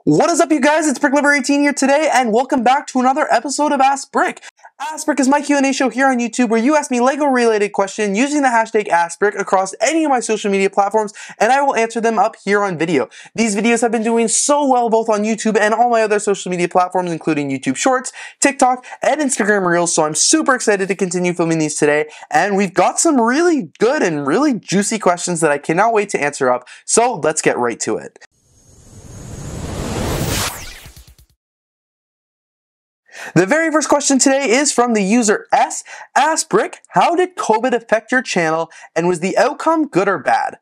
What is up, you guys? It's BrickLover18 here today, and welcome back to another episode of Ask Brick. Ask Brick is my Q&A show here on YouTube where you ask me Lego-related questions using the hashtag AskBrick across any of my social media platforms, and I will answer them up here on video. These videos have been doing so well both on YouTube and all my other social media platforms, including YouTube Shorts, TikTok, and Instagram Reels, so I'm super excited to continue filming these today, and we've got some really good and really juicy questions that I cannot wait to answer up, so let's get right to it. The very first question today is from the user S. Ask Brick, how did COVID affect your channel, and was the outcome good or bad?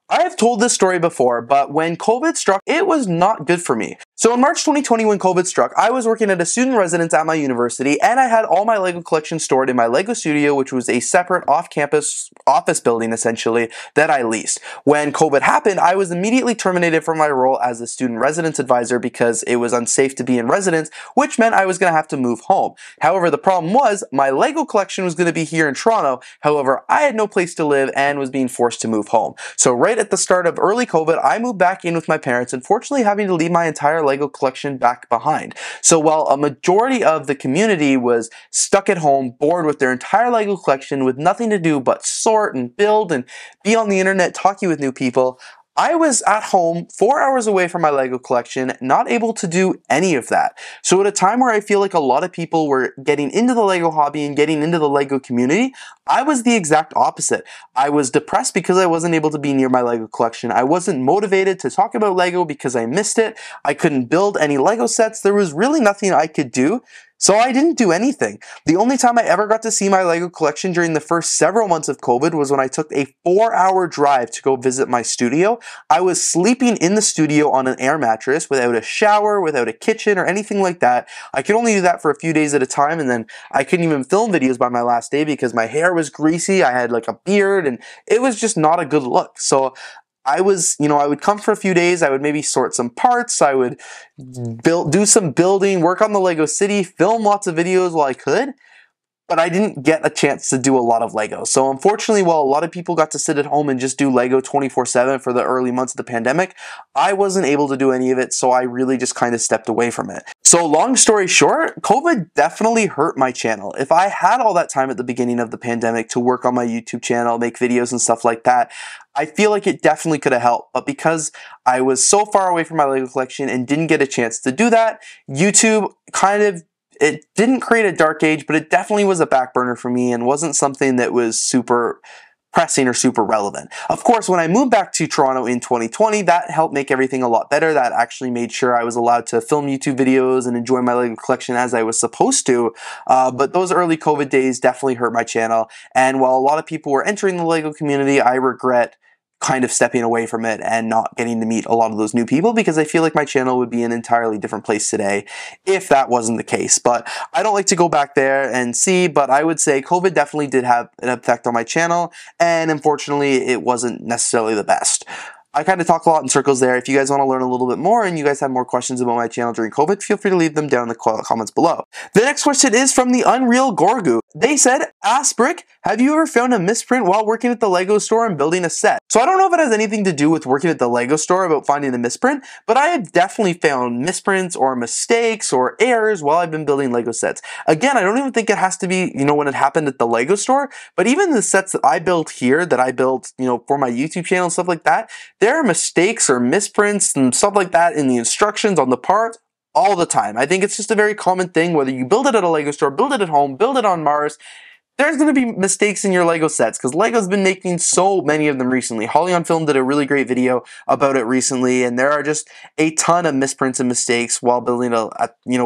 I have told this story before, but when COVID struck, it was not good for me. So in March 2020, when COVID struck, I was working at a student residence at my university, and I had all my Lego collection stored in my Lego studio, which was a separate off-campus office building, essentially, that I leased. When COVID happened, I was immediately terminated from my role as a student residence advisor because it was unsafe to be in residence, which meant I was going to have to move home. However, the problem was, my Lego collection was going to be here in Toronto. However, I had no place to live and was being forced to move home. So right at the start of early COVID, I moved back in with my parents, unfortunately having to leave my entire Lego collection back behind. So while a majority of the community was stuck at home, bored with their entire Lego collection with nothing to do but sort and build and be on the internet talking with new people, I was at home 4 hours away from my Lego collection, not able to do any of that. So at a time where I feel like a lot of people were getting into the Lego hobby and getting into the Lego community, I was the exact opposite. I was depressed because I wasn't able to be near my Lego collection. I wasn't motivated to talk about Lego because I missed it. I couldn't build any Lego sets. There was really nothing I could do. So I didn't do anything. The only time I ever got to see my Lego collection during the first several months of COVID was when I took a 4-hour drive to go visit my studio. I was sleeping in the studio on an air mattress without a shower, without a kitchen or anything like that. I could only do that for a few days at a time, and then I couldn't even film videos by my last day because my hair was greasy, I had like a beard, and it was just not a good look. So I would come for a few days, I would maybe sort some parts, I would do some building, work on the Lego city, film lots of videos while I could, but I didn't get a chance to do a lot of Lego. So unfortunately, while a lot of people got to sit at home and just do Lego 24/7 for the early months of the pandemic, I wasn't able to do any of it, so I really just kind of stepped away from it. So long story short, COVID definitely hurt my channel. If I had all that time at the beginning of the pandemic to work on my YouTube channel, make videos and stuff like that, I feel like it definitely could have helped, but because I was so far away from my Lego collection and didn't get a chance to do that, YouTube it didn't create a dark age, but it definitely was a back burner for me and wasn't something that was super pressing or super relevant. Of course, when I moved back to Toronto in 2020, that helped make everything a lot better. That actually made sure I was allowed to film YouTube videos and enjoy my Lego collection as I was supposed to. But those early COVID days definitely hurt my channel. And while a lot of people were entering the Lego community, I regret kind of stepping away from it and not getting to meet a lot of those new people because I feel like my channel would be an entirely different place today if that wasn't the case. But I don't like to go back there and see, but I would say COVID definitely did have an effect on my channel, and unfortunately it wasn't necessarily the best. I kind of talk a lot in circles there. If you guys want to learn a little bit more and you guys have more questions about my channel during COVID, feel free to leave them down in the comments below. The next question is from the Unreal Gorgu. They said, Ask Brick, have you ever found a misprint while working at the Lego store and building a set? So I don't know if it has anything to do with working at the Lego store about finding a misprint, but I have definitely found misprints or mistakes or errors while I've been building Lego sets. Again, I don't even think it has to be, when it happened at the Lego store, but even the sets that I built here, that I built, for my YouTube channel and stuff like that, there are mistakes or misprints and stuff like that in the instructions on the part all the time. I think it's just a very common thing, whether you build it at a Lego store, build it at home, build it on Mars, there's going to be mistakes in your Lego sets because Lego's been making so many of them recently. Holly on Film did a really great video about it recently, and there are just a ton of misprints and mistakes while building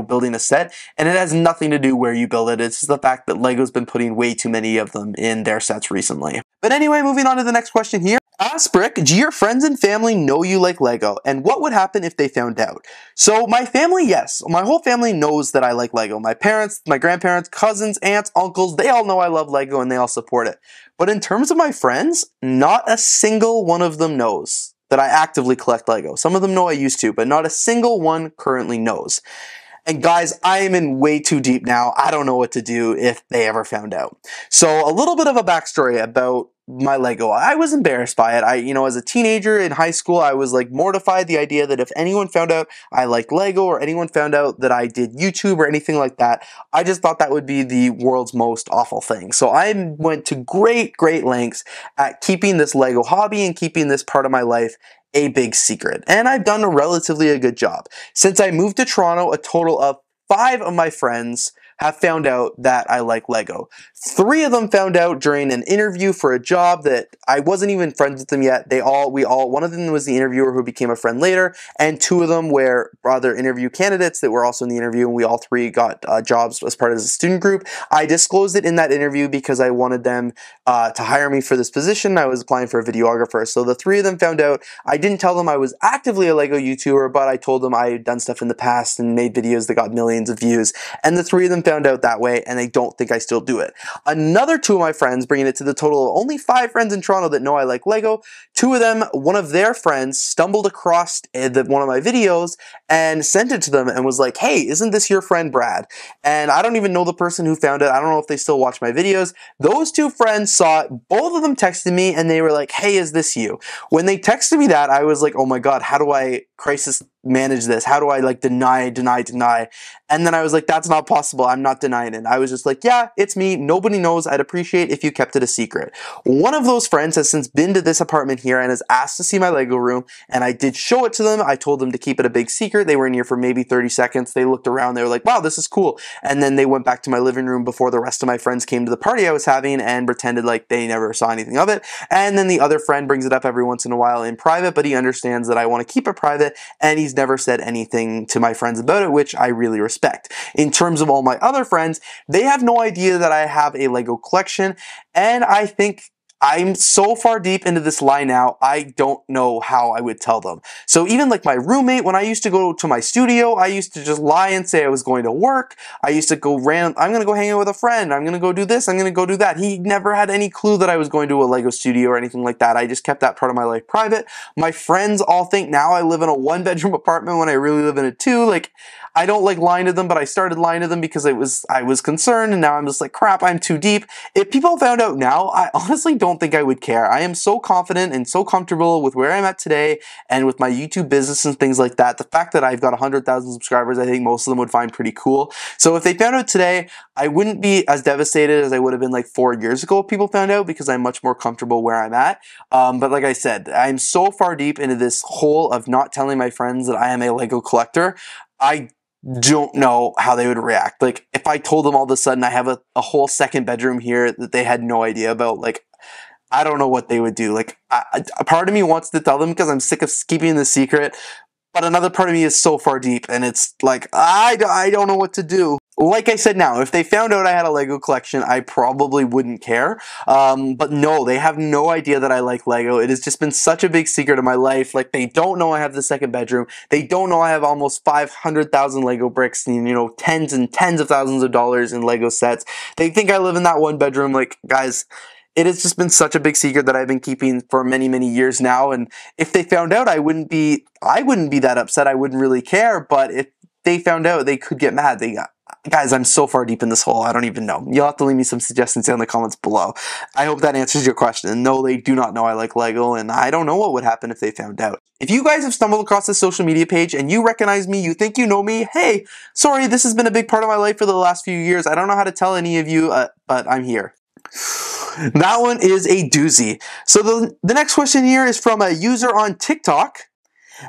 building a set, and it has nothing to do where you build it. It's just the fact that Lego's been putting way too many of them in their sets recently. But anyway, moving on to the next question here. Ask Brick, do your friends and family know you like Lego, and what would happen if they found out? So my family, yes. My whole family knows that I like Lego. My parents, my grandparents, cousins, aunts, uncles, they all know I love Lego and they all support it. But in terms of my friends, not a single one of them knows that I actively collect Lego. Some of them know I used to, but not a single one currently knows. And guys, I am in way too deep now. I don't know what to do if they ever found out. So a little bit of a backstory about my Lego. I was embarrassed by it. As a teenager in high school, I was like mortified the idea that if anyone found out I liked Lego or anyone found out that I did YouTube or anything like that, I just thought that would be the world's most awful thing. So I went to great lengths at keeping this Lego hobby and keeping this part of my life a big secret. And I've done a good job. Since I moved to Toronto, a total of 5 of my friends have found out that I like Lego. 3 of them found out during an interview for a job that I wasn't even friends with them yet. One of them was the interviewer who became a friend later, and 2 of them were other interview candidates that were also in the interview, and we all 3 got jobs as part of the student group. I disclosed it in that interview because I wanted them to hire me for this position. I was applying for a videographer, so the 3 of them found out. I didn't tell them I was actively a Lego YouTuber, but I told them I had done stuff in the past and made videos that got millions of views, and the 3 of them found out that way, and they don't think I still do it. Another 2 of my friends, bringing it to the total of only 5 friends in Toronto that know I like Lego. 2 of them, one of their friends stumbled across one of my videos and sent it to them and was like, "Hey, isn't this your friend Brad?" And I don't even know the person who found it. I don't know if they still watch my videos. Those 2 friends saw it. Both of them texted me and they were like, "Hey, is this you?" When they texted me that, I was like, "Oh my God, how do I crisis manage this? How do I like deny? And then I was like, that's not possible. I'm not denying it. I was just like, yeah, it's me. Nobody knows. I'd appreciate if you kept it a secret. One of those friends has since been to this apartment here and has asked to see my Lego room, and I did show it to them. I told them to keep it a big secret. They were in here for maybe 30 seconds. They looked around. They were like, wow, this is cool. And then they went back to my living room before the rest of my friends came to the party I was having and pretended like they never saw anything of it. And then the other friend brings it up every once in a while in private, but he understands that I want to keep it private, and he's never said anything to my friends about it, which I really respect. In terms of all my other friends, they have no idea that I have a Lego collection, and I think I'm so far deep into this lie now, I don't know how I would tell them. So even like my roommate, when I used to go to my studio, I used to just lie and say I was going to work. I used to go I'm going to go hang out with a friend. I'm going to go do this. I'm going to go do that. He never had any clue that I was going to a Lego studio or anything like that. I just kept that part of my life private. My friends all think now I live in a 1-bedroom apartment when I really live in a 2. Like, I don't like lying to them, but I started lying to them because I was concerned, and now I'm just like, crap, I'm too deep. If people found out now, I honestly don't think I would care. I am so confident and so comfortable with where I'm at today and with my YouTube business and things like that. The fact that I've got 100,000 subscribers, I think most of them would find pretty cool. So if they found out today, I wouldn't be as devastated as I would have been like 4 years ago if people found out, because I'm much more comfortable where I'm at. But like I said, I'm so far deep into this hole of not telling my friends that I am a Lego collector. I don't know how they would react. Like, if I told them all of a sudden I have a whole 2nd bedroom here that they had no idea about, like, I don't know what they would do. Like, a part of me wants to tell them because I'm sick of keeping the secret, but another part of me is so far deep, and it's like, I don't know what to do. Like I said now, if they found out I had a Lego collection, I probably wouldn't care. But no, they have no idea that I like Lego. It has just been such a big secret of my life. Like, they don't know I have the 2nd bedroom. They don't know I have almost 500,000 Lego bricks and, tens and tens of thousands of dollars in Lego sets. They think I live in that 1 bedroom. Like, guys, it has just been such a big secret that I've been keeping for many, many years now. And if they found out, I wouldn't be that upset. I wouldn't really care. But if they found out, they could get mad. Guys, I'm so far deep in this hole, I don't even know. You'll have to leave me some suggestions in the comments below. I hope that answers your question. No, they do not know I like Lego, and I don't know what would happen if they found out. If you guys have stumbled across this social media page and you recognize me, you think you know me, hey, sorry, this has been a big part of my life for the last few years. I don't know how to tell any of you, but I'm here. That one is a doozy. So the next question here is from a user on TikTok.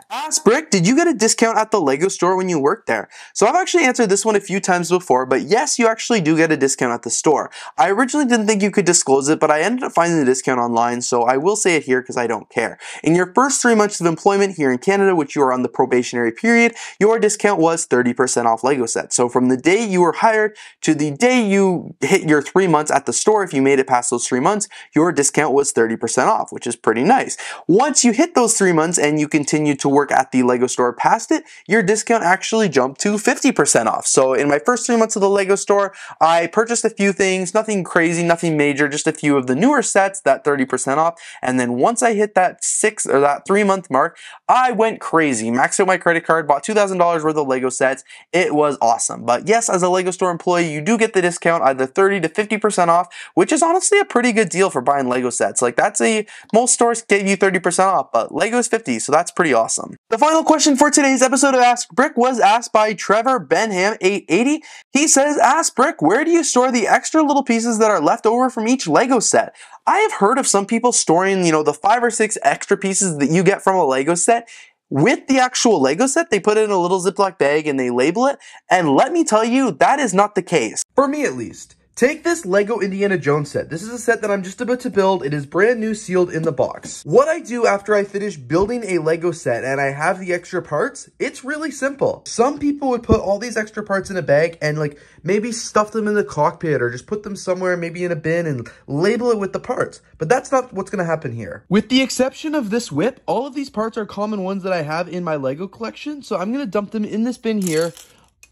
Ask Brick, did you get a discount at the Lego store when you worked there? So I've actually answered this one a few times before, but yes, you actually do get a discount at the store. I originally didn't think you could disclose it, but I ended up finding the discount online, so I will say it here because I don't care. In your first 3 months of employment here in Canada, which you are on the probationary period, your discount was 30% off Lego sets. So from the day you were hired to the day you hit your 3 months at the store, if you made it past those 3 months, your discount was 30% off, which is pretty nice. Once you hit those 3 months and you continue to work at the Lego store past it, your discount actually jumped to 50% off. So in my first 3 months of the Lego store, I purchased a few things, nothing crazy, nothing major, just a few of the newer sets, that 30% off. And then once I hit that 3-month mark, I went crazy, maxed out my credit card, bought $2,000 worth of Lego sets. It was awesome. But yes, as a Lego store employee, you do get the discount, either 30 to 50% off, which is honestly a pretty good deal for buying Lego sets. Like most stores give you 30% off, but Lego is 50, so that's pretty awesome. The final question for today's episode of Ask Brick was asked by Trevor Benham 880. He says, "Ask Brick, where do you store the extra little pieces that are left over from each Lego set?" I have heard of some people storing, the 5 or 6 extra pieces that you get from a Lego set with the actual Lego set. They put it in a little Ziploc bag and they label it. And let me tell you, that is not the case. For me at least. Take this Lego Indiana Jones set. This is a set that I'm just about to build. It is brand new, sealed in the box. What I do after I finish building a Lego set and I have the extra parts, it's really simple. Some people would put all these extra parts in a bag and maybe stuff them in the cockpit or just put them somewhere, maybe in a bin, and label it with the parts. But that's not what's gonna happen here. With the exception of this whip, all of these parts are common ones that I have in my Lego collection. So I'm gonna dump them in this bin here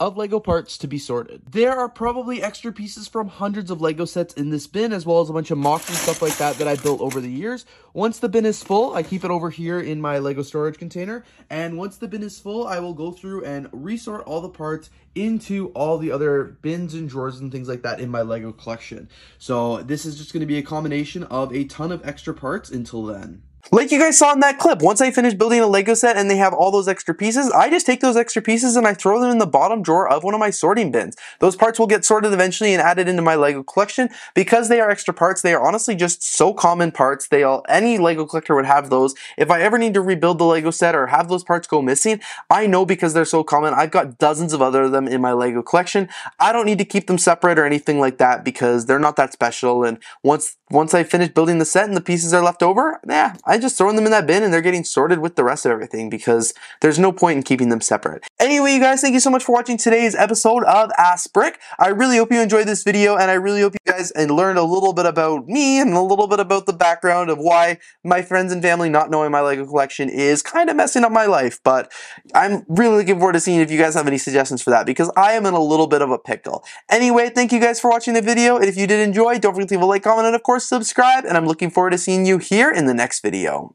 of Lego parts to be sorted. There are probably extra pieces from hundreds of Lego sets in this bin, as well as a bunch of mocks and stuff like that I built over the years. Once the bin is full, I keep it over here in my Lego storage container, and once the bin is full, I will go through and resort all the parts into all the other bins and drawers and things like that in my Lego collection. So this is just going to be a combination of a ton of extra parts until then. Like you guys saw in that clip, once I finish building a Lego set and they have all those extra pieces, I just take those extra pieces and I throw them in the bottom drawer of one of my sorting bins. Those parts will get sorted eventually and added into my Lego collection. Because they are extra parts, they are honestly just so common parts. Any Lego collector would have those. If I ever need to rebuild the Lego set or have those parts go missing, I know because they're so common, I've got dozens of other of them in my Lego collection. I don't need to keep them separate or anything like that because they're not that special. And once I finish building the set and the pieces are left over, I just throw them in that bin and they're getting sorted with the rest of everything because there's no point in keeping them separate. Anyway, you guys, thank you so much for watching today's episode of Ask Brick. I really hope you enjoyed this video and I really hope you guys learned a little bit about me and a little bit about the background of why my friends and family not knowing my Lego collection is kind of messing up my life. But I'm really looking forward to seeing if you guys have any suggestions for that because I am in a little bit of a pickle. Anyway, thank you guys for watching the video, and if you did enjoy, don't forget to leave a like, comment, and of course subscribe, and I'm looking forward to seeing you here in the next video.